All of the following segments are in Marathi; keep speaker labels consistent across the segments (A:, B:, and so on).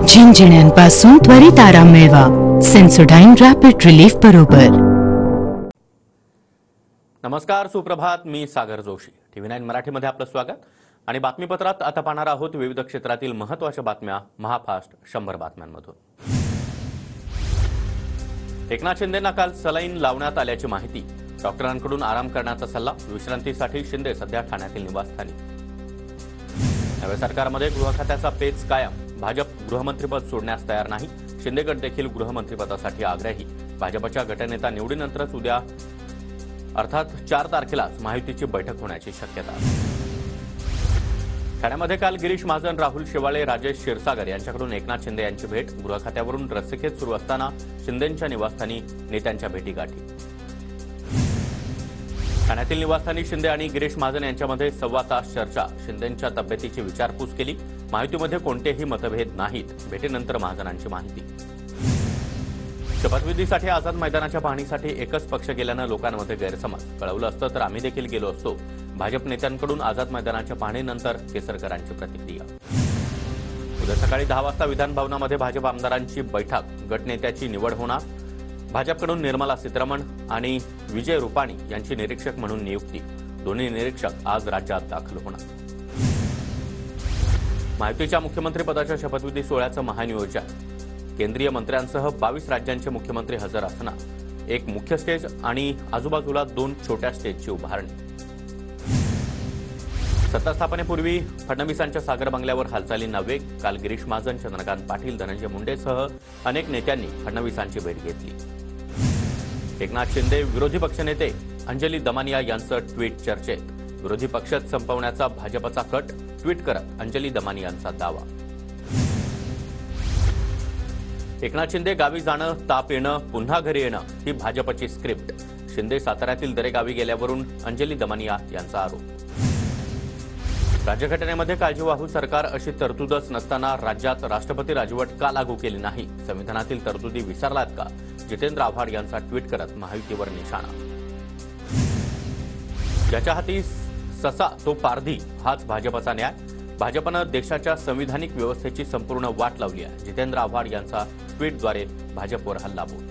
A: झिंझिण्यांपासून त्वरित आराम मिळवा सेन्सोडाइन रॅपिड रिलीफ बरोबर।
B: नमस्कार, सुप्रभात। मी सागर जोशी। TV9 मराठीमध्ये आपलं स्वागत आणि बातमीपत्रात आता पाहणार आहोत विविध क्षेत्रातील महत्त्वाच्या बातम्या महाफास्ट 100 बातम्यांमधून। एकनाथ शिंदेंना काल सलाईन लावण्यात आल्याची माहिती। डॉक्टरांकडून आराम करण्याचा सल्ला। विश्रांतीसाठी शिंदे सध्या ठाण्यातील निवासस्थानी। नव्या सरकारमध्ये गृह खात्याचा पेच कायम। भाजप गृहमंत्रीपद सोडण्यास तयार नाही। शिंदे गट देखील गृहमंत्रीपदासाठी आग्रही। भाजपच्या गटनेता निवडीनंतरच उद्या अर्थात 4 तारखेलाच महायुतीची बैठक होण्याची शक्यता। ठाण्यामध्ये काल गिरीश महाजन, राहुल शेवाळे, राजेश क्षीरसागर यांच्याकडून एकनाथ शिंदे यांची भेट। गृह खात्यावरून रस्सीखेच सुरू असताना शिंदेंच्या निवासस्थानी नेत्यांच्या भेटीगाठी। ठाण्यातील निवासस्थानी शिंदे आणि गिरीश महाजन यांच्यामध्ये 1.25 तास चर्चा। शिंदेंच्या तब्येतीची विचारपूस केली। महायुतीमध्ये कोणतेही मतभेद नाहीत। भेटीनंतर महाजनांची माहिती। शपथविधीसाठी आझाद मैदानाच्या पाहणीसाठी एकच पक्ष गेल्यानं लोकांमध्ये गैरसमज। कळवलं असतं तर आम्ही देखील गेलो असतो। भाजप नेत्यांकडून आझाद मैदानाच्या पाहणीनंतर केसरकरांची प्रतिक्रिया। उद्या सकाळी 10 वाजता विधान भवनामध्ये भाजप आमदारांची बैठक। गटनेत्याची निवड होणार। भाजपकडून निर्मला सीतारमण आणि विजय रुपाणी यांची निरीक्षक म्हणून नियुक्ती। दोन्ही निरीक्षक आज राज्यात दाखल होणार। महायुतीच्या मुख्यमंत्रीपदाच्या शपथविधी सोहळ्याचं महानियोजन। केंद्रीय मंत्र्यांसह 22 राज्यांचे मुख्यमंत्री हजर असणार। एक मुख्य स्टेज आणि आजूबाजूला 2 छोट्या स्टेजची उभारणी। सत्ता स्थापनेपूर्वी फडणवीसांच्या सागर बंगल्यावर हालचालींना वेग। काल गिरीश महाजन, चंद्रकांत पाटील, धनंजय मुंडेसह अनेक नेत्यांनी फडणवीसांची भेट घेतली। एकनाथ शिंदे विरोधी पक्षनेते अंजली दमानिया यांचं ट्विट चर्चेत। विरोधी पक्षात संपवण्याचा भाजपचा कट। ट्विट करत अंजली दमानियांचा दावा। एकनाथ शिंदे गावी जाणं, ताप येणं, पुन्हा घरी येणं ही भाजपची स्क्रिप्ट। शिंदे साताऱ्यातील दरेगावी गेल्यावरून अंजली दमानिया यांचा आरोप। राज्यघटनेमध्ये काळजीवाहू सरकार अशी तरतूदच नसताना राज्यात राष्ट्रपती राजवट का लागू केली नाही? संविधानातील तरतुदी विसरलात का? जितेंद्र आव्हाड यांचा ट्विट करत महायुतीवर निशाणा। ज्याच्या हाती ससा तो पारधी हाच भाजपचा न्याय। भाजपनं देशाच्या संविधानिक व्यवस्थेची संपूर्ण वाट लावली आहे। जितेंद्र आव्हाड यांचा ट्विटद्वारे भाजपवर हल्लाबोल।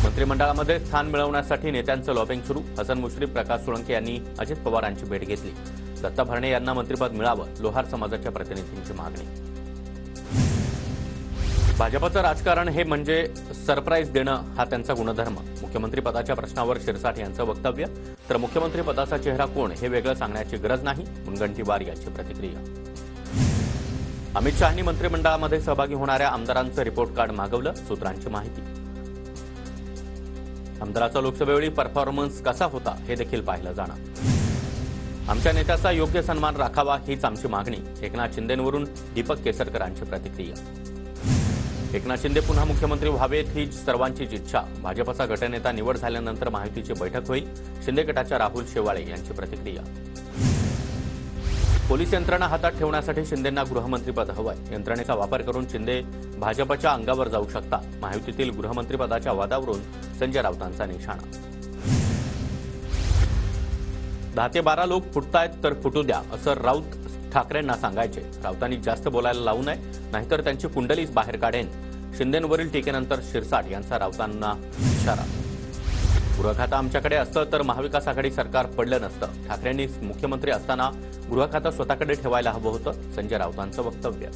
B: मंत्रिमंडळामध्ये स्थान मिळवण्यासाठी नेत्यांचं लॉबिंग सुरू। हसन मुश्रीफ, प्रकाश सोळंके यांनी अजित पवारांची भेट घेतली। दत्ता भरणे यांना मंत्रिपद मिळावं, लोहार समाजाच्या प्रतिनिधींची मागणी। भाजपचं राजकारण हे म्हणजे सरप्राईज देणं हा त्यांचा गुणधर्म। मुख्यमंत्रीपदाच्या प्रश्नावर शिरसाट यांचं वक्तव्य। तर मुख्यमंत्रीपदाचा चेहरा कोण हे वेगळं सांगण्याची गरज नाही, मुनगंटीवार यांची प्रतिक्रिया। अमित शहांनी मंत्रिमंडळामध्ये सहभागी होणाऱ्या आमदारांचं रिपोर्ट कार्ड मागवलं, सूत्रांची माहिती। आमदाराचा लोकसभेवेळी परफॉर्मन्स कसा होता हे देखील पाहिलं जाणार। आमच्या नेत्याचा योग्य सन्मान राखावा हीच आमची मागणी। एकनाथ शिंदेंवरून दीपक केसरकरांची प्रतिक्रिया। एकनाथ शिंदे पुन्हा मुख्यमंत्री व्हावेत ही सर्वांचीच इच्छा। भाजपचा गटनेता निवड झाल्यानंतर महायुतीची बैठक होईल। शिंदे गटाच्या राहुल शेवाळे यांची प्रतिक्रिया। पोलीस यंत्रणा हातात ठेवण्यासाठी शिंदेंना गृहमंत्रीपद हवंय। यंत्रणेचा वापर करून शिंदे भाजपच्या अंगावर जाऊ शकतात। महायुतीतील गृहमंत्रीपदाच्या वादावरून संजय राऊतांचा निशाणा। 10 ते 12 लोक फुटतायत तर फुटू द्या असं राऊत ठाकरेंना सांगायचे। राऊतांनी जास्त बोलायला लावू नये, नाहीतर त्यांची कुंडलीच बाहेर काढेन। शिंदेंवरील टीकेनंतर शिरसाट यांचा राऊतांना इशारा। गृह खातं आमच्याकडे असतं तर महाविकास आघाडी सरकार पडलं नसतं। ठाकरेंनी मुख्यमंत्री असताना गृह खातं स्वतःकडे ठेवायला हवं होतं, संजय राऊतांचं वक्तव्य।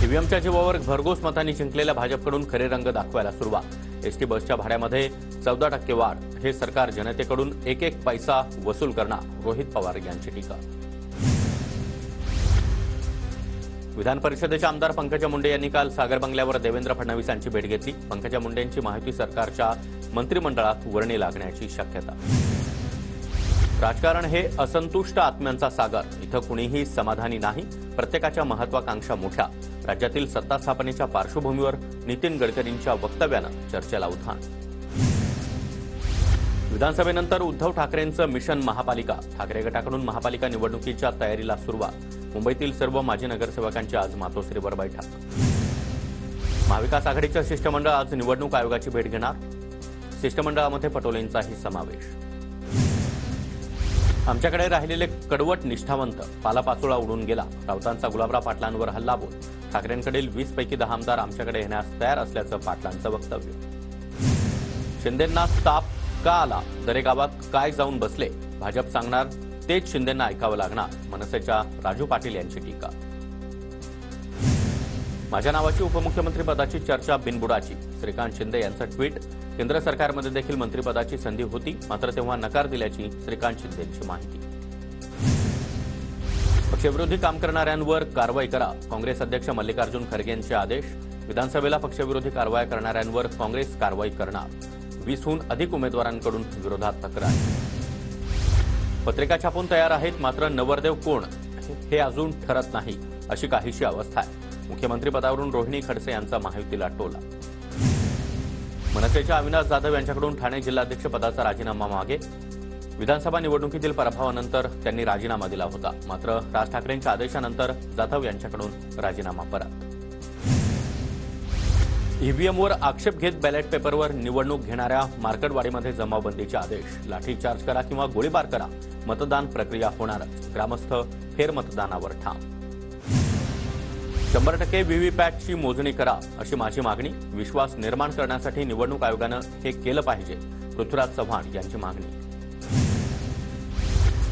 B: ईव्हीएमच्या जीवावर भरघोस मतांनी जिंकलेल्या भाजपकडून खरे रंग दाखवायला सुरुवात। एसटी बसच्या भाड्यामध्ये 14% वाढ। हे सरकार जनतेकडून एक एक पैसा वसूल करणार, रोहित पवार यांची टीका। विधान परिषदेचे आमदार पंकजा मुंडे यांनी काल सागर बंगल्यावर देवेंद्र फडणवीस यांची भेट घेतली। पंकजा मुंडेंची महायुती सरकारच्या मंत्रिमंडळात वर्णी लागण्याची शक्यता। राजकारण हे असंतुष्ट आत्म्यांचा सागर। इथं कुणीही समाधानी नाही, प्रत्येकाच्या महत्वाकांक्षा मोठ्या। राज्यातील सत्ता स्थापनेच्या पार्श्वभूमीवर नितीन गडकरींच्या वक्तव्यानं चर्चेला उधाण। विधानसभेनंतर उद्धव ठाकरेंचं मिशन महापालिका। ठाकरे गटाकडून महापालिका निवडणुकीच्या तयारीला सुरुवात। मुंबईतील सर्व माजी नगरसेवकांची आज मातोश्रीवर बैठक। महाविकास आघाडीचं शिष्टमंडळ आज निवडणूक आयोगाची भेट घेणार। शिष्टमंडळामध्ये पटोलेंचाही समावेश। आमच्याकडे राहिलेले कडवट निष्ठावंत पालापाचोळा उडून गेला. राऊतांचा गुलाबराव पाटलांवर हल्लाबोल. ठाकरेंकडील 20 पैकी 10 आमदार आमच्याकडे येण्यास तयार असल्याचं पाटलांचं वक्तव्य. शिंदेंना ताप का आला? दरेगावात काय जाऊन बसले? भाजप सांगणार तेच शिंदेंना ऐकावं लागणार. मनसेच्या राजू पाटील यांची टीका. माझ्या नावाची उपमुख्यमंत्री पदाची चर्चा बिनबुडाची. श्रीकांत शिंदे यांचं ट्विट. केंद्र सरकारमध्ये देखील मंत्रिपदाची संधी होती, मात्र तेव्हा नकार दिल्याची श्रीकांत शिंदेंची माहिती. पक्षविरोधी काम करणाऱ्यांवर कारवाई करा. काँग्रेस अध्यक्ष मल्लिकार्जुन खरगेंचे आदेश. विधानसभेला पक्षविरोधी कारवाया करणाऱ्यांवर काँग्रेस कारवाई करणार. 20हून अधिक उमेदवारांकडून विरोधात तक्रार. पत्रिका छापून तयार आहेत, मात्र नवरदेव कोण हे अजून ठरत नाही, अशी काहीशी अवस्था आहे. मुख्यमंत्री पदावरून रोहिणी खडसे यांचा महायुतीला टोला. मनसेच्या अविनाश जाधव यांच्याकडून ठाणे जिल्हाध्यक्ष पदाचा राजीनामा मागे. विधानसभा निवडणुकीतील पराभवानंतर त्यांनी राजीनामा दिला होता, मात्र राज ठाकरेंच्या आदेशानंतर जाधव यांच्याकडून राजीनामा परत. ईव्हीएमवर आक्षेप घेत बॅलेट पेपरवर निवडणूक घेणाऱ्या मार्कडवाडीमध्ये जमावबंदीचे आदेश. लाठीचार्ज करा किंवा गोळीबार करा, मतदान प्रक्रिया होणारच. ग्रामस्थ फेरमतदानावर ठाम. 100% व्हीव्हीपॅटची मोजणी करा, अशी माझी मागणी. विश्वास निर्माण करण्यासाठी निवडणूक आयोगानं हे केलं पाहिजे. पृथ्वीराज चव्हाण यांची मागणी.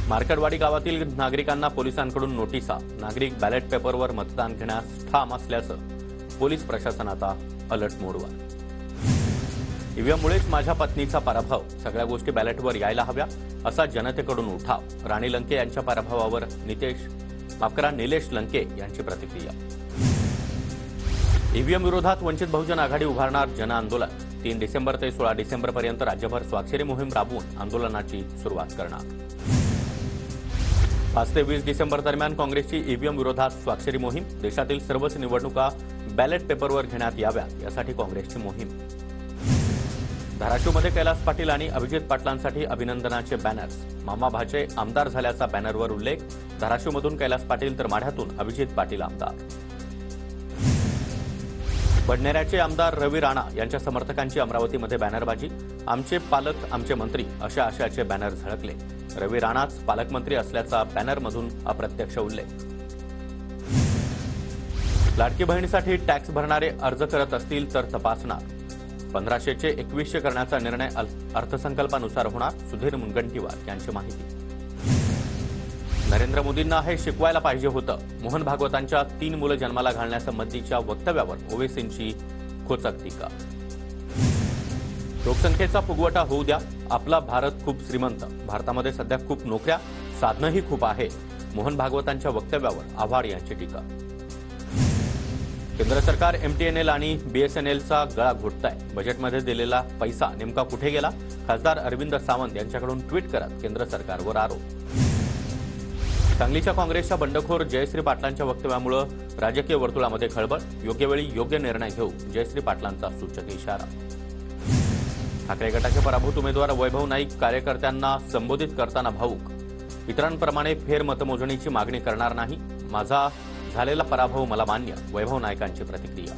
B: मार्कडवाडी गावातील नागरिकांना पोलिसांकडून नोटिसा. नागरिक बॅलेट पेपरवर मतदान घेण्यास ठाम असल्याचं पोलीस प्रशासन आता अलर्ट मोडवर. ईव्हीएममुळेच माझ्या पत्नीचा पराभव. सगळ्या गोष्टी बॅलेटवर यायला हव्या, असा जनतेकडून उठाव. राणी लंके यांच्या पराभवावर निलेश लंके यांची प्रतिक्रिया. ईव्हीएम विरोधात वंचित बहुजन आघाडी उभारणार जनआंदोलन. 3 डिसेंबर ते 16 डिसेंबरपर्यंत राज्यभर स्वाक्षरी मोहीम राबवून आंदोलनाची सुरुवात करणार. 5 ते 20 डिसेंबर दरम्यान काँग्रेसची ईव्हीएम विरोधात स्वाक्षरी मोहीम. देशातील सर्वच निवडणुका बॅलेट पेपरवर घेण्यात याव्यात, यासाठी काँग्रेसची मोहीम. धाराशिवमध्ये कैलास पाटील आणि अभिजित पाटलांसाठी अभिनंदनाचे बॅनर्स. मामा भाचे आमदार झाल्याचा बॅनरवर उल्लेख. धाराशिवमधून कैलास पाटील तर माढ्यातून अभिजित पाटील आमदार. बडनेऱ्याचे आमदार रवी राणा यांच्या समर्थकांची अमरावतीमध्ये बॅनरबाजी. आमचे पालक आमचे मंत्री, अशा आशयाचे बॅनर झळकले. रवी राणाच पालकमंत्री असल्याचा बॅनरमधून अप्रत्यक्ष उल्लेख. लाडकी बहिणीसाठी टॅक्स भरणारे अर्ज करत असतील तर तपासणार. 1500चे 2100 करण्याचा निर्णय अर्थसंकल्पानुसार होणार. सुधीर मुनगंटीवार यांची माहिती. नरेंद्र मोदींना हे शिकवायला पाहिजे होतं. मोहन भागवतांच्या 3 मुलं जन्माला घालण्यासंबंधीच्या वक्तव्यावर ओवेसींची खोचक टीका. लोकसंख्येचा फुगवटा होऊ द्या. आपला भारत खूप श्रीमंत. भारतामध्ये सध्या खूप नोकऱ्या, साधनंही खूप आहे. मोहन भागवतांच्या वक्तव्यावर आव्हाड यांची टीका. केंद्र सरकार एमटीएनएल आणि बीएसएनएलचा गळा घोटतंय. बजेटमध्ये दिलेला पैसा नेमका कुठे गेला? खासदार अरविंद सावंत यांच्याकडून ट्विट करत केंद्र सरकारवर आरोप. सांगलीच्या काँग्रेसच्या बंडखोर जयश्री पाटलांच्या वक्तव्यामुळे राजकीय वर्तुळामध्ये खळबळ. योग्य वेळी योग्य निर्णय घेऊ, जयश्री पाटलांचा सूचक इशारा. ठाकरे गटाचे पराभूत उमेदवार वैभव नाईक कार्यकर्त्यांना संबोधित करताना भाऊक. इतरांप्रमाणे फेरमतमोजणीची मागणी करणार नाही. माझा झालेला पराभव मला मान्य. वैभव नाईकांची प्रतिक्रिया.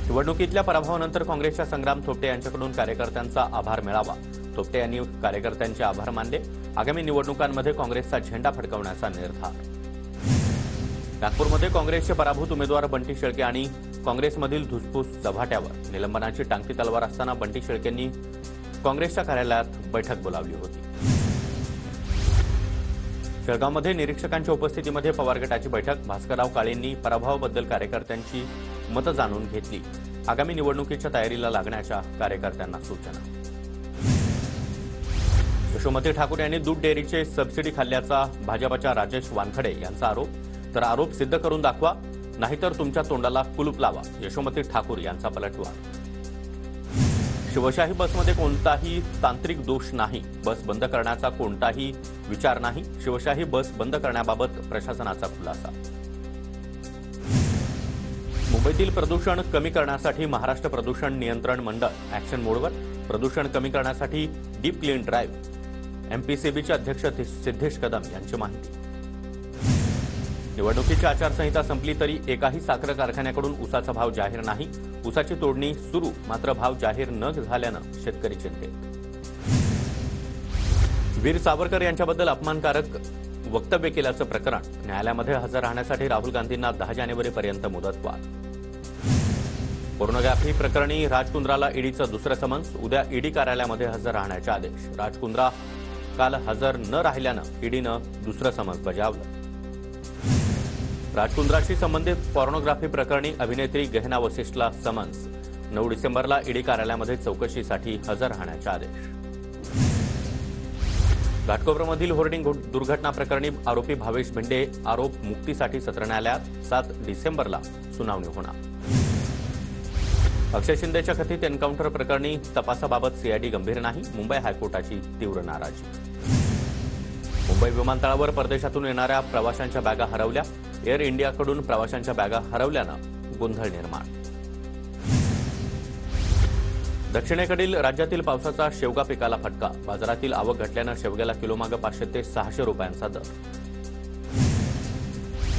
B: निवडणुकीतल्या पराभवानंतर काँग्रेसच्या संग्राम थोपटे यांच्याकडून कार्यकर्त्यांचा आभार मिळावा. थोपटे यांनी कार्यकर्त्यांचे आभार मानले. आगामी निवडणुकांमध्ये काँग्रेसचा झेंडा फडकवण्याचा निर्धार. नागपूरमध्ये काँग्रेसचे पराभूत उमेदवार बंटी शेळके आणि काँग्रेसमधील धुसफूस चव्हाट्यावर. निलंबनाची टांगती तलवार असताना बंटी शेळकेंनी काँग्रेसच्या कार्यालयात बैठक बोलावली होती. जळगावमध्ये निरीक्षकांच्या उपस्थितीमध्ये पवार गटाची बैठक. भास्करराव काळेंनी पराभवाबद्दल कार्यकर्त्यांची मतं जाणून घेतली. आगामी निवडणुकीच्या तयारीला लागण्याच्या कार्यकर्त्यांना सूचना. यशोमती ठाकूर यांनी दूध डेअरीचे सबसिडी खाल्ल्याचा भाजपच्या राजेश वानखडे यांचा आरोप. तर आरोप सिद्ध करून दाखवा, नाहीतर तुमच्या तोंडाला कुलूप लावा. यशोमती ठाकूर यांचा पलटवार. शिवशाही बसमध्ये कोणताही तांत्रिक दोष नाही. बस बंद करण्याचा कोणताही विचार नाही. शिवशाही बस बंद करण्याबाबत प्रशासनाचा खुलासा. मुंबईतील प्रदूषण कमी करण्यासाठी महाराष्ट्र प्रदूषण नियंत्रण मंडळ ॲक्शन मोडवर. प्रदूषण कमी करण्यासाठी डीप क्लीन ड्राईव्ह. एमपीसीबीचे अध्यक्ष सिद्धेश कदम यांची माहिती. निवडणुकीची आचारसंहिता संपली तरी एकाही साखर कारखान्याकडून ऊसाचा भाव जाहीर नाही. ऊसाची तोडणी सुरू, मात्र भाव जाहीर न झाल्यानं शेतकरी चिंतेत. वीर सावरकर यांच्याबद्दल अपमानकारक वक्तव्य केल्याचं प्रकरण न्यायालयामध्ये हजर राहण्यासाठी राहुल गांधींना 10 जानेवारीपर्यंत मुदतवाढ. पोर्नोग्राफी प्रकरणी राज कुंद्राला ईडीचं दुसरं समन्स. उद्या ईडी कार्यालयामध्ये हजर राहण्याचे आदेश. राज कुंद्रा काल हजर न राहिल्यानं ईडीनं दुसरं समन्स बजावलं. राज कुंद्राशी संबंधित पोर्नोग्राफी प्रकरणी अभिनेत्री गहना वसिष्ठला समन्स. 9 डिसेंबरला ईडी कार्यालयामध्ये चौकशीसाठी हजर राहण्याचे आदेश. घाटकोपरमधील होर्डिंग दुर्घटना प्रकरणी आरोपी भावेश भिंडे आरोप मुक्तीसाठी सत्र न्यायालयात. 7 डिसेंबरला सुनावणी होणार. अक्षय शिंदेच्या कथित एन्काउंटर प्रकरणी तपासाबाबत सीआयडी गंभीर नाही. मुंबई हायकोर्टाची तीव्र नाराजी. मुंबई विमानतळावर परदेशातून येणाऱ्या प्रवाशांच्या बॅगा हरवल्या. एअर इंडियाकडून प्रवाशांच्या बॅगा हरवल्यानं गोंधळ निर्माण. दक्षिणेकडील राज्यातील पावसाचा शेवगा पिकाला फटका. बाजारातील आवक घटल्यानं शेवग्याला किलोमागे 500 ते 600 रुपयांचा दर.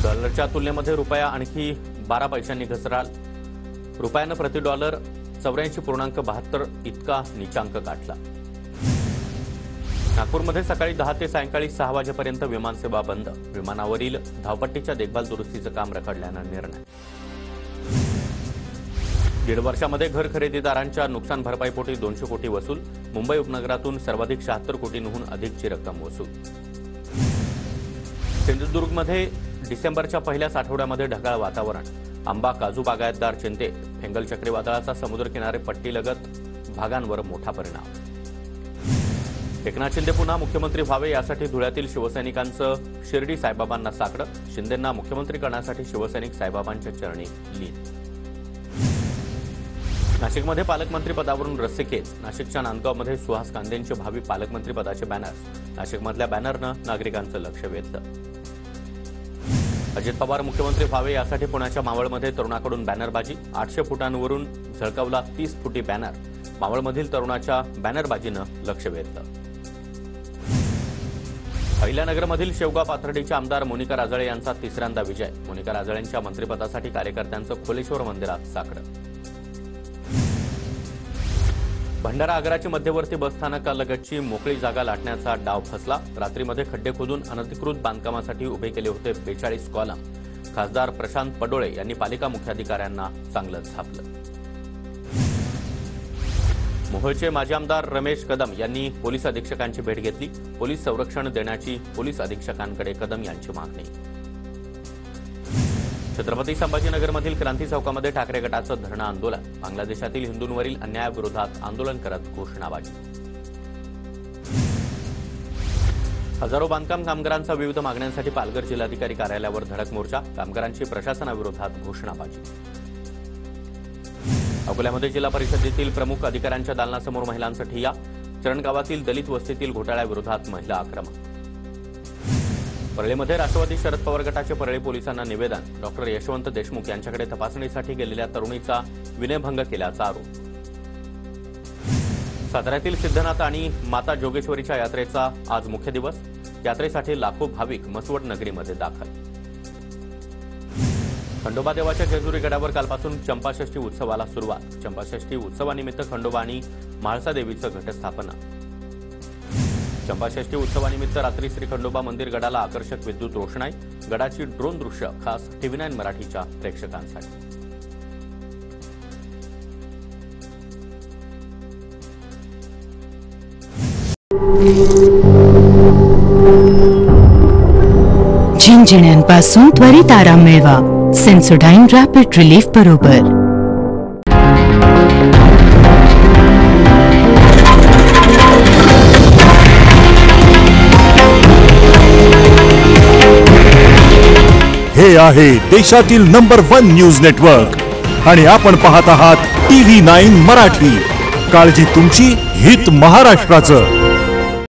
B: डॉलरच्या तुलनेमध्ये रुपया आणखी 12 पैशांनी घसराल. रुपयानं प्रति डॉलर 84.72 इतका नीचांक गाठला. नागपूरमध्ये सकाळी 10 ते सायंकाळी 6 वाजेपर्यंत विमानसेवा बंद. विमानावरील धावपट्टीच्या देखभाल दुरुस्तीचं काम रखडल्यानं निर्णय. 1.5 वर्षामध्ये घर खरेदीदारांच्या नुकसान भरपाईपोटी 200 कोटी वसूल. मुंबई उपनगरातून सर्वाधिक 76 कोटींहून अधिकची रक्कम वसूल. सिंधुदुर्गमध्ये डिसेंबरच्या पहिल्याच आठवड्यामध्ये ढगाळ वातावरण. आंबा काजू बागायतदार चिंतेत. फेंगल चक्रीवादळाचा समुद्रकिनारे पट्टीलगत भागांवर मोठा परिणाम. एकनाथ शिंदे पुन्हा मुख्यमंत्री व्हावे यासाठी धुळ्यातील शिवसैनिकांचं शिर्डी साईबाबांना साकडं. शिंदेंना मुख्यमंत्री करण्यासाठी शिवसैनिक साईबाबांच्या चरणी लीन. नाशिकमध्ये पालकमंत्री पदावरून रस्सीखेच. नाशिकच्या नांदगावमध्ये सुहास कांदेंचे भावी पालकमंत्री पदाचे बॅनर्स. नाशिकमधल्या बॅनरनं नागरिकांचं लक्ष वेधलं. अजित पवार मुख्यमंत्री व्हावे यासाठी पुण्याच्या मावळमध्ये तरुणाकडून बॅनरबाजी. 800 फुटांवरून झळकावला 30 फुटी बॅनर. मावळमधील तरुणाच्या बॅनरबाजीनं लक्ष वेधलं. अहिल्यानगरमधील शेवगाव पाथर्डीचे आमदार मोनिका राजळे यांचा तिसऱ्यांदा विजय. मोनिका राजळेंच्या मंत्रिपदासाठी कार्यकर्त्यांचं खोलेश्वर मंदिरात साकडं. भंडारा आगाराची मध्यवर्ती बसस्थानकालगतची मोकळी जागा लाटण्याचा डाव फसला. रात्रीमध्ये खड्डे खोदून अनधिकृत बांधकामासाठी उभे केले होते 42 कॉलम. खासदार प्रशांत पडोळे यांनी पालिका मुख्याधिकाऱ्यांना चांगलं झापलं. मोहोळचे माजी आमदार रमेश कदम यांनी पोलीस अधीक्षकांची भेट घेतली. पोलीस संरक्षण देण्याची पोलीस अधीक्षकांकडे कदम यांची मागणी. छत्रपती संभाजीनगरमधील क्रांती चौकामध्ये ठाकरे गटाचं धरणं आंदोलन. बांगलादेशातील हिंदूंवरील अन्यायाविरोधात आंदोलन करत घोषणाबाजी. हजारो बांधकाम कामगारांचा विविध मागण्यांसाठी पालघर जिल्हाधिकारी कार्यालयावर धडक मोर्चा. कामगारांची प्रशासनाविरोधात घोषणाबाजी. अकोल्यामध्ये जिल्हा परिषदेतील प्रमुख अधिकाऱ्यांच्या दालनासमोर महिलांचा ठिय्या. चरणगावातील दलित वस्तीतील घोटाळ्याविरोधात महिला आक्रमक. परळीमध्ये राष्ट्रवादी शरद पवार गटाचे परळी पोलिसांना निवेदन. डॉक्टर यशवंत देशमुख यांच्याकडे तपासणीसाठी गेलेल्या तरुणीचा विनयभंग केल्याचा आरोप. साताऱ्यातील सिद्धनाथ आणि माता जोगेश्वरीच्या यात्रेचा आज मुख्य दिवस. यात्रेसाठी लाखो भाविक मसवड नगरीमध्ये दाखल. खंडोबा देवाच्या जेजुरी गडावर कालपासून चंपाषष्ठी उत्सवाला सुरुवात. चंपाषष्ठी उत्सवानिमित्त खंडोबा आणि म्हाळसा देवीचं घटस्थापना. चंपाषष्ठी उत्सवानिमित्त रात्री श्री खंडोबा मंदिर गडाला आकर्षक विद्युत रोषणाई. गडाची ड्रोन दृश्य खास TV9 मराठीच्या प्रेक्षकांसाठी.
A: झिंझिण्यांपासून त्वरित आराम मिळवा. सेन्सोडाइन रॅपिड रिलीफ बरोबर.
C: हे आहे देशातील नंबर 1 न्यूज नेटवर्क आणि आपण पाहत आहात TV9 मराठी. काळजी तुमची, हित महाराष्ट्राचं.